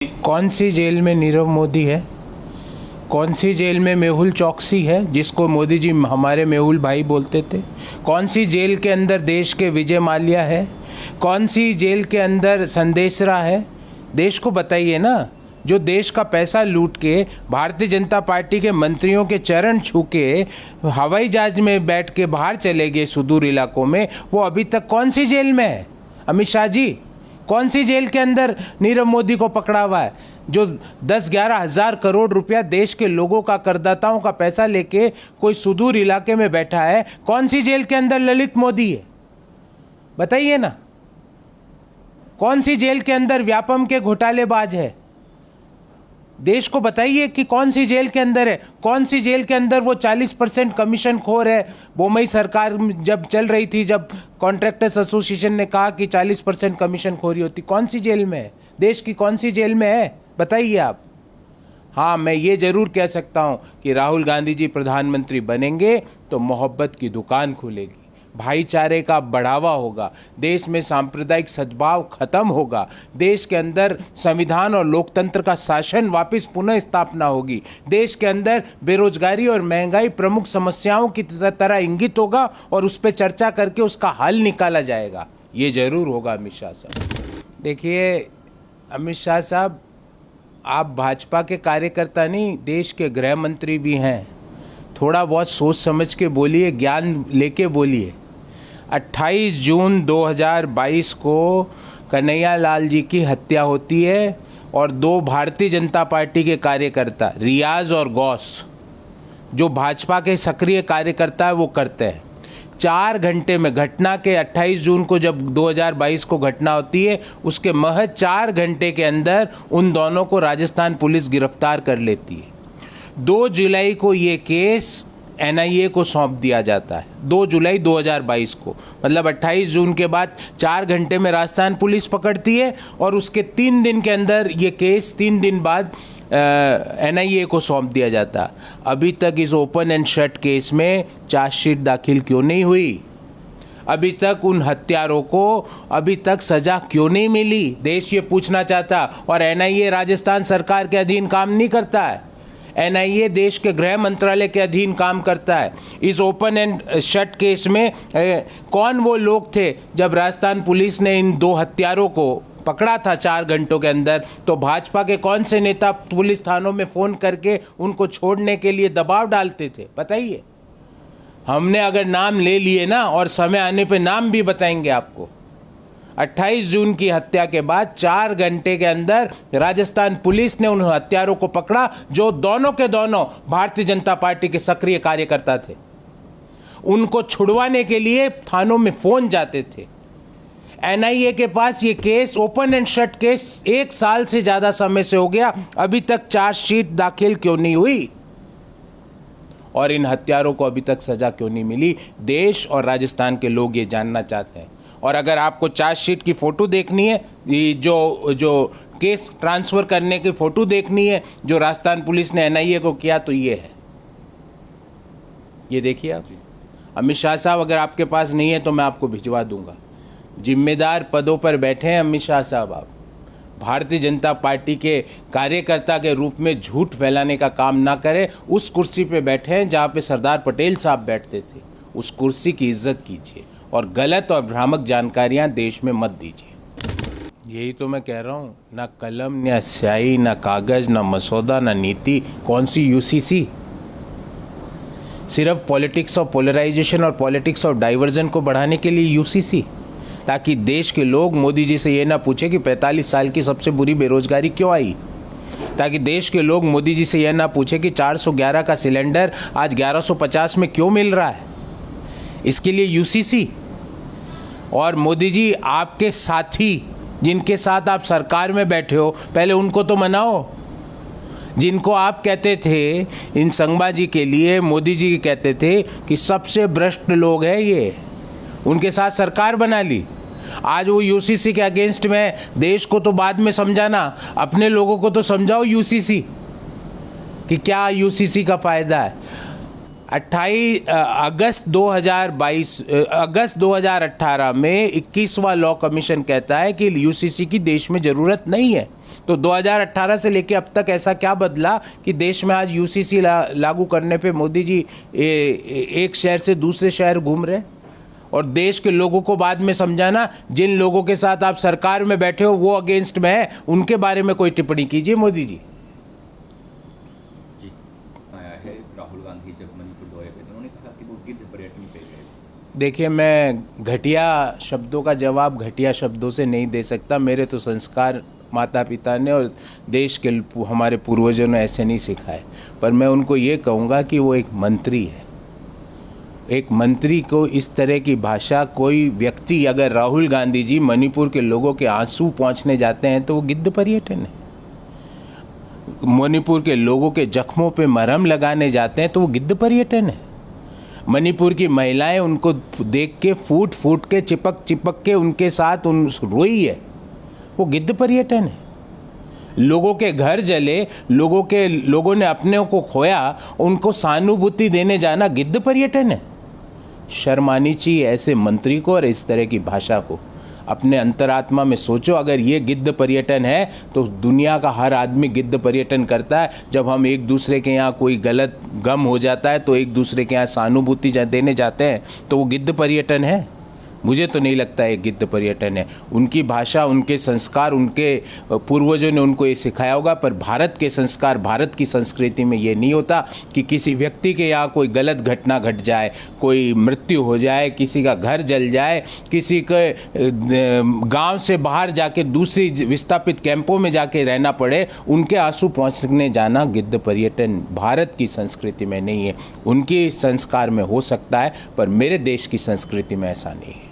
कौन सी जेल में नीरव मोदी है? कौन सी जेल में मेहुल चौकसी है, जिसको मोदी जी हमारे मेहुल भाई बोलते थे? कौन सी जेल के अंदर देश के विजय माल्या है? कौन सी जेल के अंदर संदेशरा है? देश को बताइए ना। जो देश का पैसा लूट के भारतीय जनता पार्टी के मंत्रियों के चरण छू के हवाई जहाज में बैठ के बाहर चले गए सुदूर इलाकों में, वो अभी तक कौन सी जेल में है? अमित शाह जी, कौन सी जेल के अंदर नीरव मोदी को पकड़ा हुआ है, जो 10-11 हज़ार करोड़ रुपया देश के लोगों का, करदाताओं का पैसा लेके कोई सुदूर इलाके में बैठा है? कौन सी जेल के अंदर ललित मोदी है? बताइए ना। कौन सी जेल के अंदर व्यापम के घोटालेबाज है? देश को बताइए कि कौन सी जेल के अंदर है। कौन सी जेल के अंदर वो 40% कमीशन खोर है? बोमई सरकार जब चल रही थी, जब कॉन्ट्रैक्टर्स एसोसिएशन ने कहा कि 40% कमीशन खोरी होती, कौन सी जेल में है? देश की कौन सी जेल में है? बताइए आप। हाँ, मैं ये जरूर कह सकता हूँ कि राहुल गांधी जी प्रधानमंत्री बनेंगे तो मोहब्बत की दुकान खुलेगी, भाईचारे का बढ़ावा होगा, देश में सांप्रदायिक सद्भाव खत्म होगा, देश के अंदर संविधान और लोकतंत्र का शासन वापस पुनः स्थापना होगी, देश के अंदर बेरोजगारी और महंगाई प्रमुख समस्याओं की तरह इंगित होगा और उस पर चर्चा करके उसका हल निकाला जाएगा। ये जरूर होगा अमित शाह साहब। देखिए अमित शाह साहब, आप भाजपा के कार्यकर्ता नहीं, देश के गृह मंत्री भी हैं। थोड़ा बहुत सोच समझ के बोलिए, ज्ञान लेके बोलिए। 28 जून 2022 को कन्हैया लाल जी की हत्या होती है और दो भारतीय जनता पार्टी के कार्यकर्ता, रियाज और गौस, जो भाजपा के सक्रिय कार्यकर्ता है, वो करते हैं। 4 घंटे में, घटना के 28 जून को जब 2022 को घटना होती है, उसके महज 4 घंटे के अंदर उन दोनों को राजस्थान पुलिस गिरफ्तार कर लेती है। 2 जुलाई को ये केस एनआईए को सौंप दिया जाता है, 2 जुलाई 2022 को। मतलब 28 जून के बाद 4 घंटे में राजस्थान पुलिस पकड़ती है और उसके 3 दिन के अंदर ये केस, 3 दिन बाद एनआईए को सौंप दिया जाता। अभी तक इस ओपन एंड शट केस में चार्जशीट दाखिल क्यों नहीं हुई? अभी तक उन हत्यारों को अभी तक सजा क्यों नहीं मिली? देश ये पूछना चाहता। और एनआईए राजस्थान सरकार के अधीन काम नहीं करता है, एनआईए देश के गृह मंत्रालय के अधीन काम करता है। इस ओपन एंड शट केस में कौन वो लोग थे जब राजस्थान पुलिस ने इन 2 हत्यारों को पकड़ा था 4 घंटों के अंदर? तो भाजपा के कौन से नेता पुलिस थानों में फ़ोन करके उनको छोड़ने के लिए दबाव डालते थे? बताइए। हमने अगर नाम ले लिए ना, और समय आने पे नाम भी बताएंगे आपको। 28 जून की हत्या के बाद 4 घंटे के अंदर राजस्थान पुलिस ने उन हत्यारों को पकड़ा, जो दोनों के दोनों भारतीय जनता पार्टी के सक्रिय कार्यकर्ता थे। उनको छुड़वाने के लिए थानों में फोन जाते थे। एनआईए के पास ये case, open and shut case, 1 साल से ज्यादा समय से हो गया, अभी तक चार्जशीट दाखिल क्यों नहीं हुई? और इन हत्यारों को अभी तक सजा क्यों नहीं मिली? देश और राजस्थान के लोग ये जानना चाहते हैं। और अगर आपको चार्जशीट की फ़ोटो देखनी है, जो केस ट्रांसफ़र करने की फ़ोटो देखनी है जो राजस्थान पुलिस ने एनआईए को किया, तो ये है, ये देखिए आप। अमित शाह साहब, अगर आपके पास नहीं है तो मैं आपको भिजवा दूंगा। जिम्मेदार पदों पर बैठे हैं अमित शाह साहब। आप भारतीय जनता पार्टी के कार्यकर्ता के रूप में झूठ फैलाने का काम ना करें। उस कुर्सी पे बैठे हैं जहाँ पे सरदार पटेल साहब बैठते थे। उस कुर्सी की इज्जत कीजिए और गलत और भ्रामक जानकारियां देश में मत दीजिए। यही तो मैं कह रहा हूँ, ना कलम, ना स्याही, ना कागज़, ना मसौदा, ना नीति। कौन सी यूसीसी? सिर्फ पॉलिटिक्स ऑफ पोलराइजेशन और पॉलिटिक्स ऑफ डाइवर्जन को बढ़ाने के लिए यूसीसी, ताकि देश के लोग मोदी जी से ये ना पूछे कि 45 साल की सबसे बुरी बेरोजगारी क्यों आई, ताकि देश के लोग मोदी जी से यह ना पूछे कि 411 का सिलेंडर आज 1150 में क्यों मिल रहा है। इसके लिए यूसीसी। और मोदी जी, आपके साथी जिनके साथ आप सरकार में बैठे हो, पहले उनको तो मनाओ। जिनको आप कहते थे, इन संगमा जी के लिए मोदी जी कहते थे कि सबसे भ्रष्ट लोग हैं ये, उनके साथ सरकार बना ली। आज वो यूसीसी के अगेंस्ट में। देश को तो बाद में समझाना, अपने लोगों को तो समझाओ यूसीसी कि क्या यूसीसी का फ़ायदा है। 28 अगस्त 2018 में 21वां लॉ कमीशन कहता है कि यूसीसी की देश में ज़रूरत नहीं है। तो 2018 से लेकर अब तक ऐसा क्या बदला कि देश में आज यूसीसी लागू करने पे मोदी जी एक शहर से दूसरे शहर घूम रहे हैं? और देश के लोगों को बाद में समझाना, जिन लोगों के साथ आप सरकार में बैठे हो वो अगेंस्ट में है, उनके बारे में कोई टिप्पणी कीजिए मोदी जी। आया है राहुल गांधी जब मणिपुर दौरे पे, तो उन्होंने कहा कि वो गिद्ध पर्यटन पे गए। देखिए, मैं घटिया शब्दों का जवाब घटिया शब्दों से नहीं दे सकता। मेरे तो संस्कार माता पिता ने और देश के हमारे पूर्वजों ने ऐसे नहीं सिखाए। पर मैं उनको ये कहूँगा कि वो एक मंत्री है। एक मंत्री को इस तरह की भाषा, कोई व्यक्ति, अगर राहुल गांधी जी मणिपुर के लोगों के आंसू पहुँचने जाते हैं तो वो गिद्ध पर्यटन है। मणिपुर के लोगों के जख्मों पे मरहम लगाने जाते हैं तो वो गिद्ध पर्यटन है। मणिपुर की महिलाएं उनको देख के फूट फूट के चिपक के उनके साथ रोई है, वो गिद्ध पर्यटन है। लोगों के घर जले, लोगों ने अपने को खोया, उनको सहानुभूति देने जाना गिद्ध पर्यटन है। शर्म आनी चाहिए ऐसे मंत्री को और इस तरह की भाषा को। अपने अंतरात्मा में सोचो, अगर ये गिद्ध पर्यटन है तो दुनिया का हर आदमी गिद्ध पर्यटन करता है। जब हम एक दूसरे के यहाँ कोई गलत गम हो जाता है तो एक दूसरे के यहाँ सहानुभूति देने जाते हैं, तो वो गिद्ध पर्यटन है? मुझे तो नहीं लगता है गिद्ध पर्यटन है। उनकी भाषा, उनके संस्कार, उनके पूर्वजों ने उनको ये सिखाया होगा। पर भारत के संस्कार, भारत की संस्कृति में ये नहीं होता कि किसी व्यक्ति के यहाँ कोई गलत घटना घट जाए, कोई मृत्यु हो जाए, किसी का घर जल जाए, किसी के गांव से बाहर जाके दूसरी विस्थापित कैंपों में जाके रहना पड़े, उनके आंसू पहुँचने जाना गिद्ध पर्यटन भारत की संस्कृति में नहीं है। उनकी संस्कार में हो सकता है, पर मेरे देश की संस्कृति में ऐसा नहीं है।